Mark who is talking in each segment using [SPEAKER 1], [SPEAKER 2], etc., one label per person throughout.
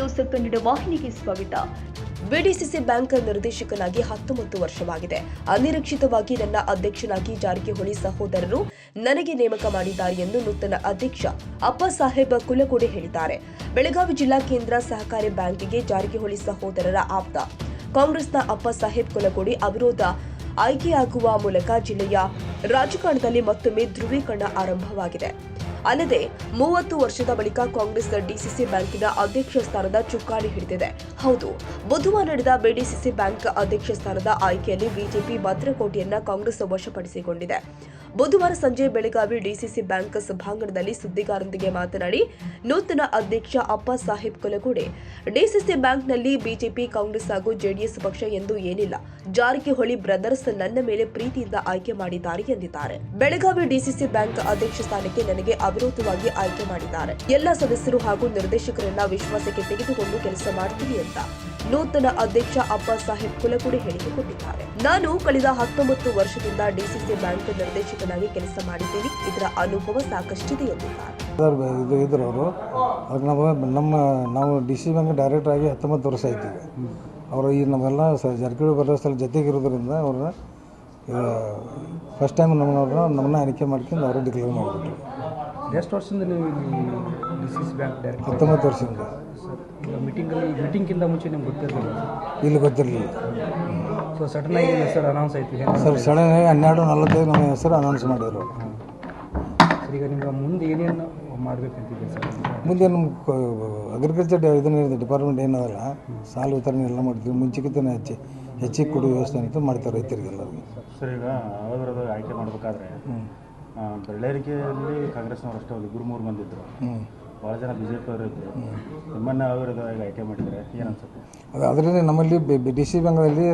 [SPEAKER 1] News Kannada ವಾಹಿನಿಗೆ ಸ್ವಾಗತ.
[SPEAKER 2] BDCC bank ನಿರ್ದೇಶಕನಾಗಿ 19 ವರ್ಷವಾಗಿದೆ. ಅನಿರೀಕ್ಷಿತವಾಗಿ ನನ್ನ ಅಧ್ಯಕ್ಷನಾಗಿ ಜಾರಕಿಹೊಳಿ ಸಹೋದರರು ನನಗೆ ನೇಮಕ ಮಾಡಿದ್ದಾರೆ ಎಂದು ನೂತನ ಅಧ್ಯಕ್ಷ ಅಪ್ಪಸಾಹೇಬ್ ಕುಲಗೋಡೆ ಹೇಳಿದ್ದಾರೆ. ಬೆಳಗಾವಿ ಜಿಲ್ಲಾ ಕೇಂದ್ರ ಸಹಕಾರಿ ಬ್ಯಾಂಕಿಗೆ ಜಾರಕಿಹೊಳಿ ಸಹೋದರರ ಆಪ್ತ ಕಾಂಗ್ರೆಸ್ನ ಅಪ್ಪಸಾಹೇಬ್ ಕುಲಗೋಡೆ ಅವಿರೋಧ ಆಯ್ಕೆಯಾಗುವ ಮೂಲಕ ಜಿಲ್ಲೆಯ ರಾಜಕಾರಣದಲ್ಲಿ ಮತ್ತೊಮ್ಮೆ ಧ್ರುವೀಕರಣ ಆರಂಭವಾಗಿದೆ. ಅಲ್ಲದೆ 30 ವರ್ಷದ ಬಳಿಕ ಕಾಂಗ್ರೆಸ್ ಡಿಸಿಸಿ ಬ್ಯಾಂಕಿನ ಅಧ್ಯಕ್ಷ ಸ್ಥಾನದ ಚುಕ್ಕಾಣಿ ಹಿಡಿದಿದೆ. ಹೌದು, ಬುಧವಾರ ನಡೆದ ಬಿಡಿಸಿಸಿ ಬ್ಯಾಂಕ್ ಅಧ್ಯಕ್ಷ ಸ್ಥಾನದ ಆಯ್ಕೆಯಲ್ಲಿ ಬಿಜೆಪಿ ಭದ್ರಕೋಟೆಯನ್ನ ಕಾಂಗ್ರೆಸ್ ವಶಪಡಿಸಿಕೊಂಡಿದೆ. ಬುಧವಾರ ಸಂಜೆ ಬೆಳಗಾವಿ ಡಿಸಿಸಿ ಬ್ಯಾಂಕ್ ಸಭಾಂಗಣದಲ್ಲಿ ಸುದ್ದಿಗಾರರೊಂದಿಗೆ ಮಾತನಾಡಿ ನೂತನ ಅಧ್ಯಕ್ಷ ಅಪ್ಪಸಾಹೇಬ್ ಕುಲಗೋಡೆ, ಡಿಸಿಸಿ ಬ್ಯಾಂಕ್ನಲ್ಲಿ ಬಿಜೆಪಿ, ಕಾಂಗ್ರೆಸ್ ಹಾಗೂ ಜೆಡಿಎಸ್ ಪಕ್ಷ ಎಂದು ಏನಿಲ್ಲ. ಜಾರಕಿಹೊಳಿ ಬ್ರದರ್ಸ್ ನನ್ನ ಮೇಲೆ ಪ್ರೀತಿಯಿಂದ ಆಯ್ಕೆ ಮಾಡಿದ್ದಾರೆ ಎಂದಿದ್ದಾರೆ. ಬೆಳಗಾವಿ ಡಿಸಿಸಿ ಬ್ಯಾಂಕ್ ಅಧ್ಯಕ್ಷ ಸ್ಥಾನಕ್ಕೆ ನನಗೆ ಅವಿರೋಧವಾಗಿ ಆಯ್ಕೆ ಮಾಡಿದ್ದಾರೆ. ಎಲ್ಲ ಸದಸ್ಯರು ಹಾಗೂ ನಿರ್ದೇಶಕರನ್ನ ವಿಶ್ವಾಸಕ್ಕೆ ತೆಗೆದುಕೊಂಡು ಕೆಲಸ ಮಾಡ್ತೀನಿ ಅಂತ ನೂತನ ಅಧ್ಯಕ್ಷ ಅಪ್ಪಸಾಹೇಬ್ ಕುಲಗೋಡೆ ಹೇಳಿಕೆ ಕೊಟ್ಟಿದ್ದಾರೆ. ನಾನು ಕಳೆದ 19 ವರ್ಷದಿಂದ ಡಿಸಿಸಿ ಬ್ಯಾಂಕ್ ನಿರ್ದೇಶಕನಾಗಿ ಕೆಲಸ ಮಾಡಿದ್ದೀನಿ. ಇದರ ಅನುಭವ ಸಾಕಷ್ಟಿದೆ ಎಂದಿದ್ದಾರೆ.
[SPEAKER 3] ನಾವು ಡಿಸಿ ಬ್ಯಾಂಕ್ ಡೈರೆಕ್ಟರ್ ಆಗಿ 19 ವರ್ಷ ಆಯ್ತು. ಅವರು ಈ ನಮ್ಮೆಲ್ಲ ಜಾರಕಿಹೊಳಿ ಬ್ರದರ್ಸ್ ಜೊತೆಗಿರೋದ್ರಿಂದ ಅವ್ರನ್ನ ಫಸ್ಟ್ ಟೈಮ್ ನಮ್ಮನ್ನ ಆಯ್ಕೆ ಮಾಡ್ಕೊಂಡು ಅವರು ಡಿಕ್ಲೇರ್ ಮಾಡಿಬಿಟ್ರು.
[SPEAKER 4] ಎಷ್ಟು ವರ್ಷದಿಂದ ನೀವು ಡಿಸಿಸಿ ಬ್ಯಾಂಕ್ ಡೈರೆಕ್ಟರ್?
[SPEAKER 3] 19 ವರ್ಷದಿಂದ.
[SPEAKER 4] ಮೀಟಿಂಗ್ಗಿಂತ ಮುಂಚೆ ನಿಮ್ಗೆ ಗೊತ್ತಿರಲಿಲ್ಲ?
[SPEAKER 3] ಇಲ್ಲಿ ಗೊತ್ತಿರಲಿಲ್ಲ.
[SPEAKER 4] ಸೊ ಸಡನ್ ಆಗಿ ಹೆಸರು ಅನೌನ್ಸ್ ಆಯ್ತು
[SPEAKER 3] ಸರ್. ಸಡನ್ ಆಗಿ 12:45 ನಮ್ಮ ಹೆಸರು ಅನೌನ್ಸ್ ಮಾಡಿದರು.
[SPEAKER 4] ಸರ್, ಈಗ ನಿಮ್ಗೆ ಮುಂದೆ ಏನೇನು ಮಾಡಬೇಕಂತಿದೆ ಸರ್?
[SPEAKER 3] ಮುಂದೆ ನಮ್ಮ ಅಗ್ರಿಕಲ್ಚರ್ ಇದನ್ನ ಡಿಪಾರ್ಟ್ಮೆಂಟ್ ಏನದಲ್ಲ, ಸಾಲ ವಿತರಣೆ ಎಲ್ಲ ಮಾಡ್ತೀವಿ. ಮುಂಚೆಗಿಂತ ಹೆಚ್ಚಿಗೆ ಕೊಡುವ ವ್ಯವಸ್ಥೆ ಅಂತ ಮಾಡ್ತಾರೆ ರೈತರಿಗೆಲ್ಲರಿಗೆ.
[SPEAKER 5] ಸರ್, ಈಗ ಅವಿರೋಧ ಆಯ್ಕೆ ಮಾಡಬೇಕಾದ್ರೆ ಬೆಳ್ಳರಿಕೆಯಲ್ಲಿ ಕಾಂಗ್ರೆಸ್ನವರು ಅಷ್ಟೇ ಗುರುಮೂರು ಬಂದಿದ್ದರು, ಭಾಳ ಜನ BJP ಅವರು ಇದ್ದರು. ನಿಮ್ಮನ್ನು ಅವಿರೋಧವಾಗಿ ಆಯ್ಕೆ ಮಾಡಿದರೆ ಏನು ಅನ್ಸುತ್ತೆ?
[SPEAKER 3] ಅದರಲ್ಲಿ ನಮ್ಮಲ್ಲಿ ಡಿಸಿ ಬ್ಯಾಂಕ್ನಲ್ಲಿ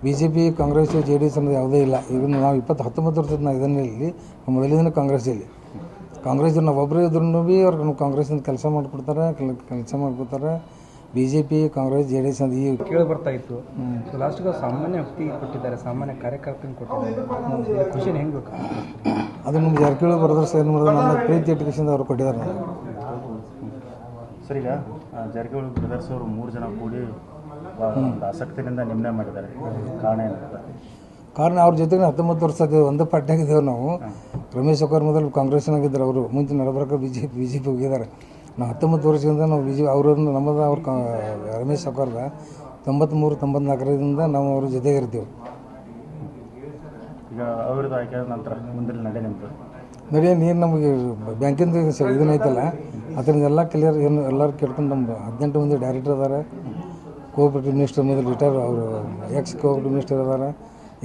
[SPEAKER 3] BJP, ಕಾಂಗ್ರೆಸ್, JDS ಅನ್ನೋದು ಯಾವುದೇ ಇಲ್ಲ. ಈಗ ನಾವು 19 ವರ್ಷದ ನಾವು ಇದನ್ನಲ್ಲಿ ಮೊದಲಿಂದ ಕಾಂಗ್ರೆಸ್ ನಾವು ಒಬ್ಬರೇ ಇದ್ರೂ ಭೀ ಅವ್ರು ನಮ್ಮ ಕಾಂಗ್ರೆಸ್ಸಿಂದ ಕೆಲಸ ಮಾಡ್ಕೊತಾರೆ. BJP, ಕಾಂಗ್ರೆಸ್, JDS ಅಂತ ಈ
[SPEAKER 4] ಕೇಳಿ ಬರ್ತಾ ಇತ್ತು. ಸೊ ಲಾಸ್ಟ್ಗೆ ಸಾಮಾನ್ಯ ವ್ಯಕ್ತಿ ಕೊಟ್ಟಿದ್ದಾರೆ, ಸಾಮಾನ್ಯ ಕಾರ್ಯಕರ್ತನ ಕೊಟ್ಟಿದ್ದಾರೆ. ಖುಷಿನ ಹೆಂಗೆ ಬೇಕು?
[SPEAKER 3] ಅದು ನಮ್ಮ ಜಾರಕಿಹೊಳಿ ಬ್ರದರ್ಸ್ ಏನು ಮಾಡೋದು, ನಮ್ಮ ಪ್ರೀತಿ ಎಟುಕೇಶನ್ ಅವರು ಕೊಟ್ಟಿದ್ದಾರೆ ನಮಗೆ.
[SPEAKER 5] ಸರ್, ಈಗ ಜಾರಕಿಹೊಳಿ ಬ್ರದರ್ಸ್ ಅವರು 3 ಜನ ಕೂಡಿ ಒಂದು ಆಸಕ್ತಿಯಿಂದ ನಿರ್ಣಯ ಮಾಡಿದ್ದಾರೆ. ಕಾರಣ ಏನಿದೆ?
[SPEAKER 3] ಕಾರಣ ಅವ್ರ ಜೊತೆಗೆ 19 ವರ್ಷ ಒಂದು ಪಾರ್ಟಿಯಾಗಿದ್ದೇವೆ ನಾವು. ರಮೇಶ್ ಸೌಕರ್ ಮೊದಲು ಕಾಂಗ್ರೆಸ್ನಾಗಿದ್ದರು, ಅವರು ಮುಂಚೆ ನಡಬರಕ BJP ಹೋಗಿದ್ದಾರೆ. ನಾವು 19 ವರ್ಷದಿಂದ ನಾವು ಅವರನ್ನು ನಮ್ಮದು ರಮೇಶ್ ಸೌಕರ್ದ 93-94ರಿಂದ ನಾವು ಅವ್ರ ಜೊತೆಗೆ ಇರ್ತೀವಿ.
[SPEAKER 5] ಈಗ ಅವಿರೋಧ ಆಯ್ಕೆ ನಂತರ ಮುಂದಿನ
[SPEAKER 3] ನೀರು ನಮಗೆ ಬ್ಯಾಂಕಿಂದ ಇದನ್ನೈತಲ್ಲ, ಅದರಿಂದ ಎಲ್ಲ ಕ್ಲಿಯರ್ ಏನು ಎಲ್ಲರೂ ಕೇಳ್ಕೊಂಡು ನಮ್ಮದು 18 ಮಂದಿ ಡೈರೆಕ್ಟರ್ ಅದಾರೆ. ಕೋಆಪರೇಟಿವ್ ಮಿನಿಸ್ಟರ್ ಮೊದಲು ರಿಟೈರ್, ಅವರು ಎಕ್ಸ್ ಕೋಆಪರೇಟಿವ್ ಮಿನಿಸ್ಟರ್ ಅದಾರೆ.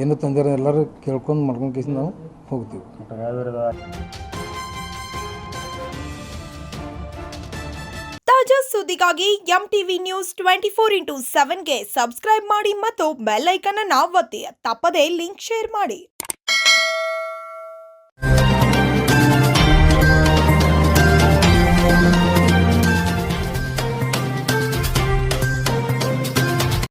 [SPEAKER 3] ಏನು ತಂದಿರೋ ಎಲ್ಲರೂ ಕೇಳ್ಕೊಂಡು ಮಾಡ್ಕೊಂಡು ನಾವು ಹೋಗ್ತೀವಿ.
[SPEAKER 2] ತಾಜಾ ಸುದ್ದಿಗಾಗಿ MTV ನ್ಯೂಸ್ 24/7ಗೆ ಸಬ್ಸ್ಕ್ರೈಬ್ ಮಾಡಿ ಮತ್ತು ಬೆಲ್ ಐಕಾನ್ ಅನ್ನು ಒತ್ತಿ. ತಪ್ಪದೇ ಲಿಂಕ್ ಶೇರ್ ಮಾಡಿ.